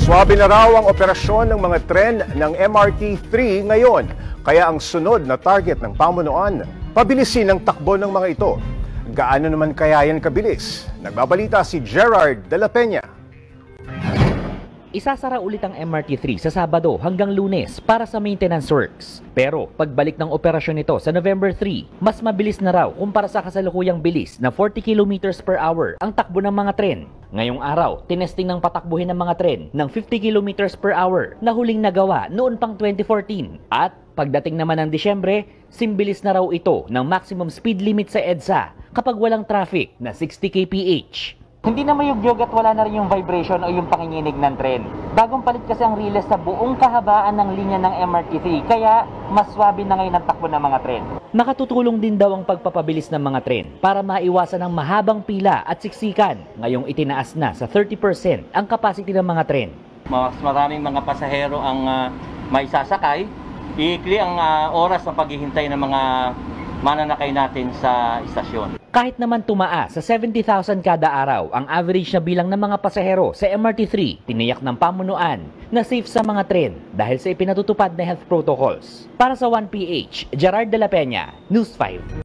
Swabe na raw ang operasyon ng mga tren ng MRT-3 ngayon. Kaya ang sunod na target ng pamunuan, pabilisin ang takbo ng mga ito. Gaano naman kaya yan kabilis? Nagbabalita si Gerard de la Peña. Isasara ulit ang MRT-3 sa Sabado hanggang Lunes para sa maintenance works. Pero pagbalik ng operasyon nito sa November 3, mas mabilis na raw kumpara sa kasalukuyang bilis na 40 km per hour ang takbo ng mga tren. Ngayong araw, tinesting ng patakbuhin ng mga tren ng 50 km per hour na huling nagawa noon pang 2014. At pagdating naman ng Disyembre, simbilis na raw ito ng maximum speed limit sa EDSA kapag walang traffic na 60 kph. Hindi na mayugyog at wala na rin yung vibration o yung panginginig ng tren. Bagong palit kasi ang relays sa buong kahabaan ng linya ng MRT-3, kaya mas swabe na ngayon ang takbo ng mga tren. Nakatutulong din daw ang pagpapabilis ng mga tren para maiwasan ang mahabang pila at siksikan. Ngayong itinaas na sa 30% ang capacity ng mga tren. Mas maraming mga pasahero ang maisasakay. Iikli ang oras ng paghihintay ng mga mananakay natin sa istasyon. Kahit naman tumaas sa 70,000 kada araw ang average na bilang ng mga pasahero sa MRT-3, tiniyak ng pamunuan na safe sa mga tren dahil sa ipinatutupad na health protocols. Para sa 1PH, Gerard de la Peña, News 5.